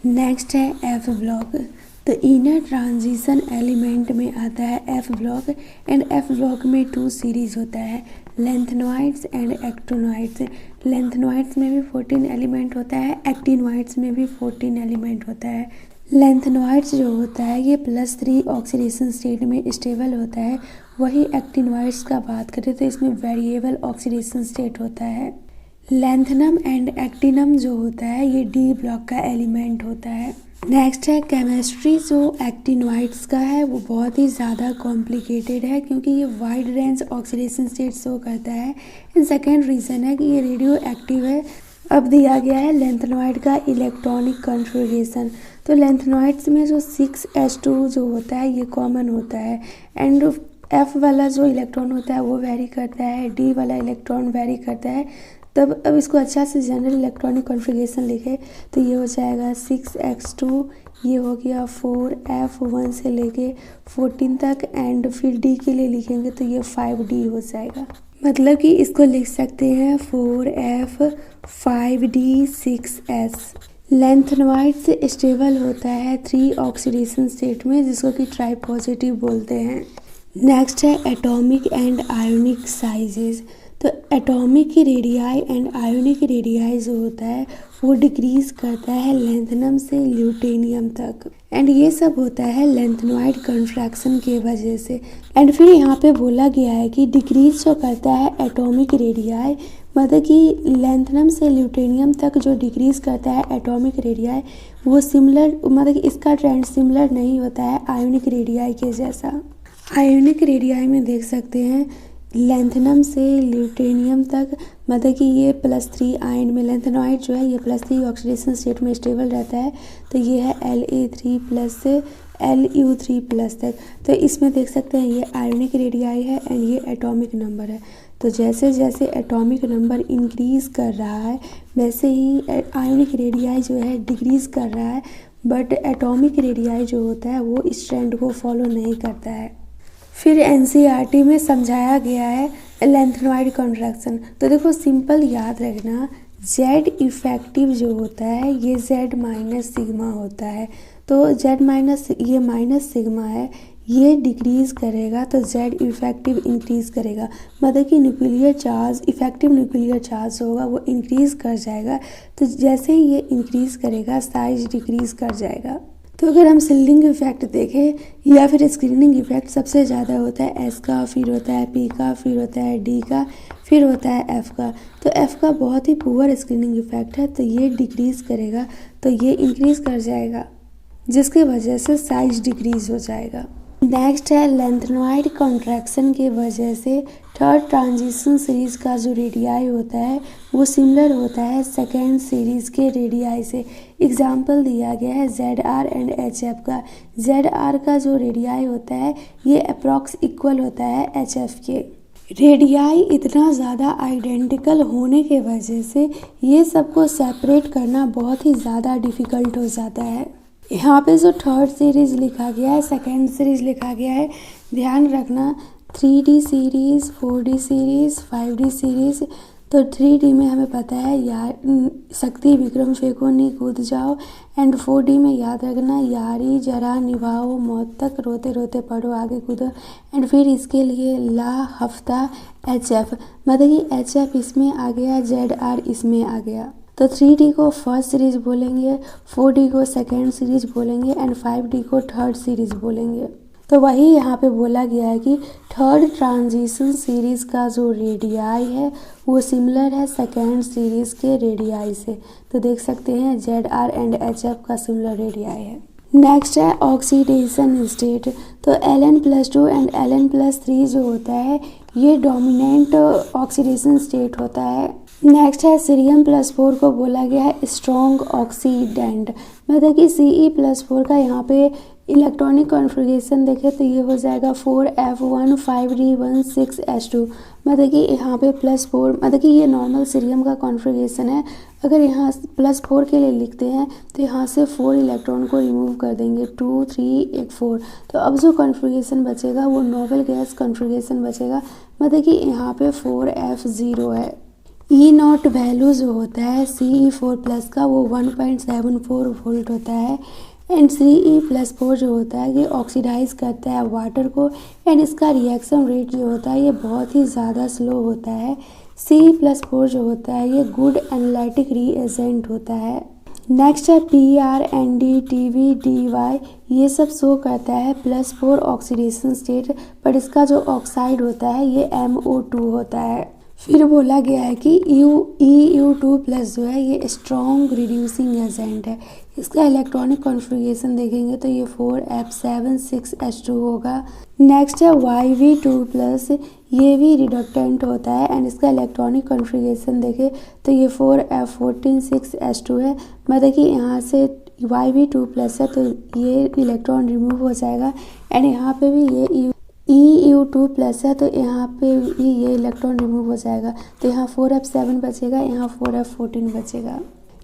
Next है F block. तो inner transition element में आता है F block and F block में 2 सीरीज होता है, लेंथनॉइड्स एंड एक्टिनॉइड्स। लेंथनॉइड्स में भी 14 एलिमेंट होता है, एक्टिनॉइड्स में भी 14 एलिमेंट होता है। लेंथनॉइड्स जो होता है ये +3 ऑक्सीडेशन स्टेट में स्टेबल होता है, वही एक्टिनॉइड्स का बात करें तो इसमें वेरिएबल ऑक्सीडेशन स्टेट होता है। लेंथनम एंड एक्टिनम जो होता है ये डी ब्लॉक का एलिमेंट होता है। नेक्स्ट है केमिस्ट्री। जो एक्टिनॉइड्स का है वो बहुत ही ज़्यादा कॉम्प्लिकेटेड है क्योंकि ये wide range oxidation state show करता है। एंड सेकेंड रीज़न है कि ये रेडियो एक्टिव है। अब दिया गया है लेंथनॉइड का इलेक्ट्रॉनिक कॉन्फ़िगरेशन। तो लेंथनॉइड्स में जो 6s2 जो होता है ये कॉमन होता है एंड एफ वाला जो इलेक्ट्रॉन होता है वो वेरी करता है, डी वाला इलेक्ट्रॉन वेरी करता है। तब अब इसको अच्छा से जनरल इलेक्ट्रॉनिक कॉन्फ़िगरेशन लिखे तो ये हो जाएगा 6x2, ये हो गया 4f1 से लेके 14 तक एंड फिर डी के लिए लिखेंगे तो ये 5d हो जाएगा। मतलब कि इसको लिख सकते हैं 4f 5d 6s। लेंथनॉइड से स्टेबल होता है 3 ऑक्सीडेशन स्टेट में जिसको कि ट्राई पॉजिटिव बोलते हैं। नेक्स्ट है एटॉमिक एंड आयोनिक साइजेस। तो एटॉमिक की रेडियाई एंड आयोनिक रेडियाई जो होता है वो डिक्रीज करता है लेंथनम से ल्यूटेनियम तक एंड ये सब होता है लेंथनॉइड कॉन्ट्रैक्शन के वजह से। एंड फिर यहाँ पे बोला गया है कि डिक्रीज जो करता है एटॉमिक रेडियाई, मतलब कि लेंथनम से ल्यूटेनियम तक जो डिक्रीज करता है एटॉमिक रेडियाई वो सिमिलर, मतलब कि इसका ट्रेंड सिमिलर नहीं होता है आयोनिक रेडियाई के जैसा। आयोनिक रेडियाई में देख सकते हैं लेंथनम से ल्यूटेनियम तक, मतलब कि ये +3 आयन में लेंथनॉइड जो है ये +3 ऑक्सीडेशन स्टेट में स्टेबल रहता है। तो ये है La3+ से Lu3+ तक। तो इसमें देख सकते हैं ये आयोनिक रेडियाई है एंड ये एटॉमिक नंबर है। तो जैसे जैसे एटॉमिक नंबर इंक्रीज़ कर रहा है वैसे ही आयोनिक रेडियाई जो है डिक्रीज़ कर रहा है, बट एटॉमिक रेडियाई जो होता है वो इस ट्रेंड को फॉलो नहीं करता है। फिर एनसीईआरटी में समझाया गया है लेंथनॉइड कॉन्ट्रैक्शन। तो देखो सिंपल याद रखना, जेड इफेक्टिव जो होता है ये Z माइनस सिग्मा होता है। तो Z माइनस ये माइनस सिग्मा है, ये डिक्रीज़ करेगा तो Z इफेक्टिव इंक्रीज़ करेगा, मतलब कि nuclear charge effective nuclear charge होगा वो इंक्रीज़ कर जाएगा। तो जैसे ही ये इंक्रीज़ करेगा साइज डिक्रीज़ कर जाएगा। तो अगर हम सिल्डिंग इफेक्ट देखें या फिर स्क्रीनिंग इफेक्ट सबसे ज़्यादा होता है S का, फिर होता है P का, फिर होता है D का, फिर होता है F का। तो F का बहुत ही पुअर स्क्रीनिंग इफेक्ट है तो ये डिक्रीज़ करेगा तो ये इंक्रीज़ कर जाएगा जिसकी वजह से साइज डिक्रीज़ हो जाएगा। नेक्स्ट है लेंथनॉइड कॉन्ट्रैक्शन के वजह से थर्ड ट्रांजिशन सीरीज़ का जो रेडियाई होता है वो सिमिलर होता है सेकेंड सीरीज़ के रेडियाई से। एग्जाम्पल दिया गया है ZR एंड HF का। ZR का जो रेडियाई होता है ये अप्रॉक्स इक्वल होता है HF के। रेडियाई इतना ज़्यादा आइडेंटिकल होने के वजह से ये सबको सेपरेट करना बहुत ही ज़्यादा डिफ़िकल्ट हो जाता है। यहाँ पे जो थर्ड सीरीज़ लिखा गया है, सेकेंड सीरीज़ लिखा गया है, ध्यान रखना 3D series, 4D series, 5D series. तो 3D में हमें पता है यार शक्ति विक्रम फेंको नी कूद जाओ एंड 4D में याद रखना यारी जरा निभाओ मौत तक रोते रोते पढ़ो आगे कूदो। एंड फिर इसके लिए ला हफ्ता HF, मतलब कि HF इसमें आ गया, ZR इसमें आ गया। तो 3D को फर्स्ट सीरीज़ बोलेंगे, 4D को सेकेंड सीरीज़ बोलेंगे एंड 5D को थर्ड सीरीज़ बोलेंगे। तो वही यहाँ पे बोला गया है कि थर्ड ट्रांजिशन सीरीज़ का जो रेडियाई है वो सिमिलर है सेकेंड सीरीज़ के रेडियाई से। तो देख सकते हैं ZR एंड HF का सिमिलर रेडियाई है। नेक्स्ट है ऑक्सीडेशन स्टेट। तो Ln+2 एंड Ln+3 जो होता है ये डोमिनेंट ऑक्सीडेशन स्टेट होता है। नेक्स्ट है Cm+4 को बोला गया है स्ट्रॉन्ग ऑक्सीडेंट, मतलब कि Ce+4 का यहाँ पे इलेक्ट्रॉनिक कॉन्फ़िगरेशन देखें तो ये हो जाएगा 4f1 5d1 6s2, मतलब कि यहाँ पे +4, मतलब कि ये नॉर्मल सीरियम का कॉन्फ़िगरेशन है। अगर यहाँ +4 के लिए लिखते हैं तो यहाँ से 4 इलेक्ट्रॉन को रिमूव कर देंगे, 2 3 1 4। तो अब जो कॉन्फ़िगरेशन बचेगा वो नोबल गैस कॉन्फ़िगरेशन बचेगा, मतलब कि यहाँ पे 4f0 है। ई नॉट वैल्यू जो होता है Ce4+ का वो 1.74 वोल्ट होता है एंड Ce+4 जो होता है ये ऑक्सीडाइज करता है वाटर को एंड इसका रिएक्शन रेट जो होता है ये बहुत ही ज़्यादा स्लो होता है। Ce+4 जो होता है ये गुड एनालिटिक रीएजेंट होता है। नेक्स्ट है PrNdTvDy, ये सब शो करता है +4 ऑक्सीडेशन स्टेट, बट इसका जो ऑक्साइड होता है ये MO2 होता है। फिर बोला गया है कि EU2+ जो है ये स्ट्रॉन्ग रिड्यूसिंग एजेंट है। इसका इलेक्ट्रॉनिक कॉन्फ़िगरेशन देखेंगे तो ये 4F76H2 होगा। नेक्स्ट है YV2+, ये भी रिडक्टेंट होता है एंड इसका इलेक्ट्रॉनिक कॉन्फ़िगरेशन देखें तो ये 4F146H2 है। मतलब कि यहाँ से YV2+ है तो ये इलेक्ट्रॉन रिमूव हो जाएगा एंड यहाँ पे भी ये EU2+ है तो यहाँ पे भी ये इलेक्ट्रॉन रिमूव हो जाएगा तो यहाँ 4F7 बचेगा, यहाँ 4F14 बचेगा।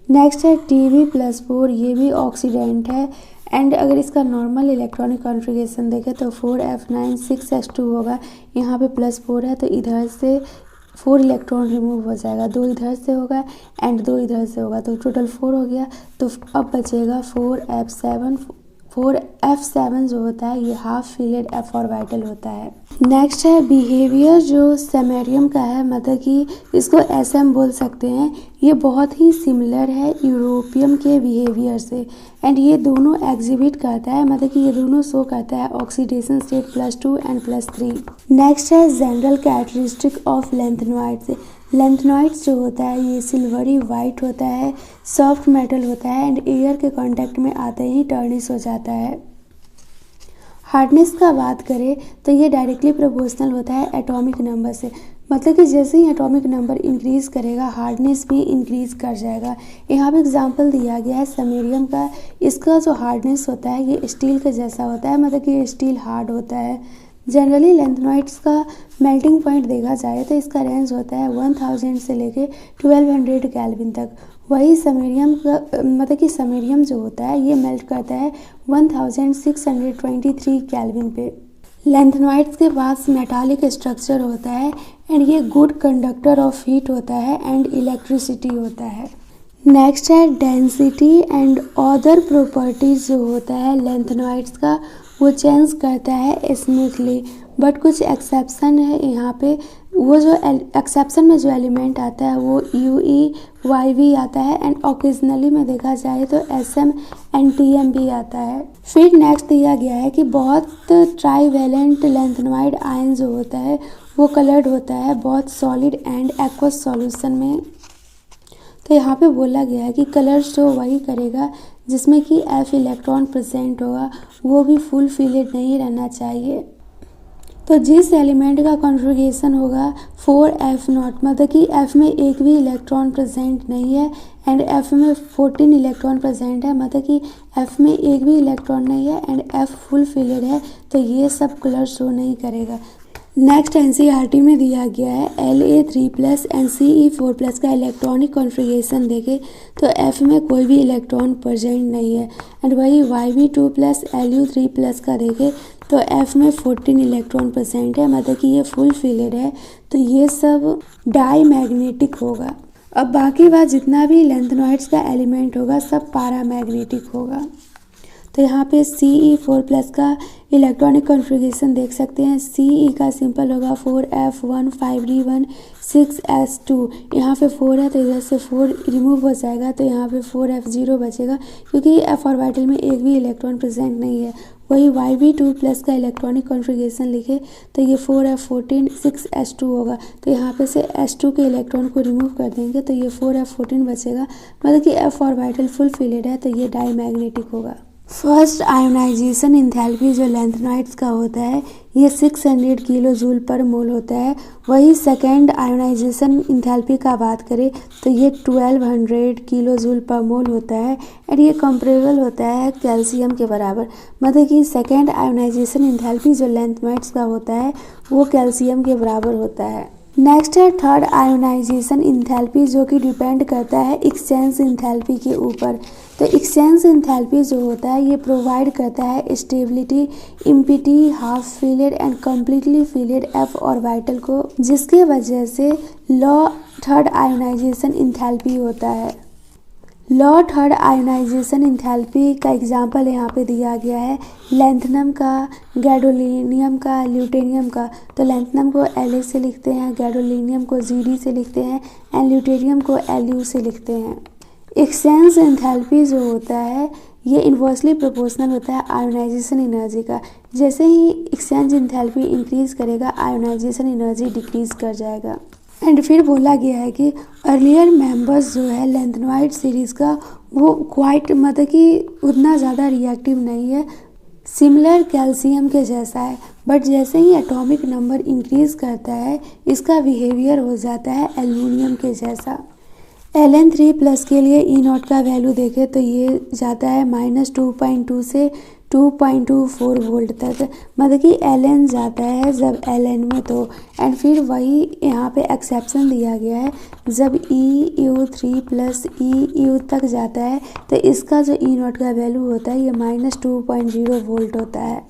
नेक्स्ट है Tv+4, ये भी ऑक्सीडेंट है एंड अगर इसका नॉर्मल इलेक्ट्रॉनिक कॉन्फ़िगरेशन देखें तो 4F96H2 होगा। यहाँ पे +4 है तो इधर से 4 इलेक्ट्रॉन रिमूव हो जाएगा, 2 इधर से होगा एंड 2 इधर से होगा तो टोटल 4 हो गया। तो अब बचेगा 4F7 जो होता है ये हाफ फिलेड F ऑर्बिटल होता है। नेक्स्ट है बिहेवियर जो सैमेरियम का है, मतलब कि इसको SM बोल सकते हैं। ये बहुत ही सिमिलर है यूरोपियम के बिहेवियर से एंड ये दोनों एग्जिबिट करता है, मतलब कि ये दोनों शो करता है ऑक्सीडेशन स्टेट +2 एंड +3। नेक्स्ट है general characteristic of lanthanoids. Lanthanoids जो होता है ये सिल्वरी वाइट होता है, सॉफ्ट मेटल होता है एंड एयर के कांटेक्ट में आते ही टर्निश हो जाता है। हार्डनेस का बात करें तो ये डायरेक्टली प्रोपोर्शनल होता है एटॉमिक नंबर से, मतलब कि जैसे ही एटॉमिक नंबर इंक्रीज़ करेगा हार्डनेस भी इंक्रीज़ कर जाएगा। यहाँ पे एग्जांपल दिया गया है समेरियम का, इसका जो हार्डनेस होता है ये स्टील के जैसा होता है, मतलब कि स्टील हार्ड होता है। जनरली लैंथेनॉइड्स का मेल्टिंग पॉइंट देखा जाए तो इसका रेंज होता है 1000 से लेके 1200 केल्विन तक। वही समेरियम का मतलब कि समेरियम जो होता है ये मेल्ट करता है 1623 केल्विन पे। लैंथेनॉइड्स के पास मेटालिक स्ट्रक्चर होता है एंड ये गुड कंडक्टर ऑफ हीट होता है एंड इलेक्ट्रिसिटी होता है। नेक्स्ट है डेंसिटी एंड अदर प्रॉपर्टीज जो होता है लैंथेनॉइड्स का वो चेंज करता है स्मूथली, बट कुछ एक्सेप्शन है यहाँ पे। वो जो एक्सेप्शन में जो एलिमेंट आता है वो UE YV आता है एंड ओकेजनली में देखा जाए तो SM एंड TM भी आता है। फिर नेक्स्ट दिया गया है कि बहुत ट्राईवैलेंट लैंथेनॉइड आयन जो होता है वो कलर्ड होता है बहुत सॉलिड एंड एक्वस सॉल्यूशन में। तो यहाँ पे बोला गया है कि कलर शो वही करेगा जिसमें कि F इलेक्ट्रॉन प्रेजेंट होगा, वो भी फुल फिलेड नहीं रहना चाहिए। तो जिस एलिमेंट का कॉन्फ़िगरेशन होगा 4F0, मतलब कि F में एक भी इलेक्ट्रॉन प्रेजेंट नहीं है एंड F में 14 इलेक्ट्रॉन प्रेजेंट है, मतलब कि F में एक भी इलेक्ट्रॉन नहीं है एंड F फुल फिलेड है, तो ये सब कलर शो नहीं करेगा। नेक्स्ट NCERT में दिया गया है La3+ एंड Ce4+ का इलेक्ट्रॉनिक कॉन्फ़िगरेशन देखें तो F में कोई भी इलेक्ट्रॉन प्रेजेंट नहीं है एंड वही YV2+ Lu3+ का देखें तो F में 14 इलेक्ट्रॉन प्रेजेंट है, मतलब कि ये फुल फिलेड है, तो ये सब डाई मैग्नेटिक होगा। अब बाकी बात जितना भी लैंथेनॉइड्स का एलिमेंट होगा सब पैरामैग्नेटिक होगा। तो यहाँ पे Ce4+ का इलेक्ट्रॉनिक कॉन्फ़िगरेशन देख सकते हैं। Ce का सिंपल होगा 4F1 5D1 6S2। यहाँ पे 4 है तो इधर से 4 रिमूव हो जाएगा तो यहाँ पे 4F0 बचेगा क्योंकि F ऑर्बिटल में एक भी इलेक्ट्रॉन प्रेजेंट नहीं है। वही YV2+ का इलेक्ट्रॉनिक कॉन्फ़िगरेशन लिखे तो ये 4F14 6S2 होगा, तो यहाँ पे से S2 के इलेक्ट्रॉन को रिमूव कर देंगे तो ये 4F14 बचेगा, मतलब कि F ऑर्बिटल फुल फिलेड है तो ये डाईमैग्नेटिक होगा। फर्स्ट आयोनाइजेशन इंथैल्पी जो लैंथेनॉइड्स का होता है ये 600 किलो जूल पर मोल होता है। वही सेकेंड आयोनाइजेशन इंथैल्पी का बात करें तो ये 1200 किलो जूल पर मोल होता है एंड ये कंपेरेबल होता है कैल्शियम के बराबर, मतलब कि सेकेंड आयोनाइजेशन इंथैल्पी जो लैंथेनॉइड्स का होता है वो कैल्शियम के बराबर होता है। नेक्स्ट है थर्ड आयोनाइजेशन इंथैल्पी जो कि डिपेंड करता है एक्सचेंज इंथैल्पी के ऊपर। तो एक्सचेंज एंथैल्पी जो होता है ये प्रोवाइड करता है stability, empty, half filled and completely field F orbital को, जिसके वजह से लॉ थर्ड आयोनाइजेशन एंथैल्पी होता है। लॉ थर्ड आयोनाइजेशन एंथैल्पी का एग्जांपल यहाँ पे दिया गया है लैंथनम का, गैडोलिनियम का, ल्यूटेनियम का। तो लैंथनम को La से लिखते हैं, गैडोलिनियम को Gd से लिखते हैं एंड ल्यूटेनियम को Lu से लिखते हैं। एक्सचेंज एंथैल्पी जो होता है ये इन्वर्सली प्रोपोर्शनल होता है आयोनाइजेशन एनर्जी का। जैसे ही एक्सचेंज एंथैल्पी इंक्रीज करेगा आयोनाइजेशन एनर्जी डिक्रीज कर जाएगा। एंड फिर बोला गया है कि अर्लियर मेंबर्स जो है लैंथेनॉइड सीरीज़ का वो क्वाइट मतलब कि उतना ज़्यादा रिएक्टिव नहीं है, सिमिलर कैल्शियम के जैसा है, बट जैसे ही एटॉमिक नंबर इंक्रीज करता है इसका बिहेवियर हो जाता है एल्युमिनियम के जैसा। Ln3+ के लिए ई नॉट का वैल्यू देखें तो ये जाता है -2.2 से 2.24 वोल्ट तक, मतलब कि Ln जाता है जब Ln में तो। एंड फिर वही यहाँ पे एक्सेप्शन दिया गया है जब EU3+ EU तक जाता है तो इसका जो ई नॉट का वैल्यू होता है ये -2.0 वोल्ट होता है।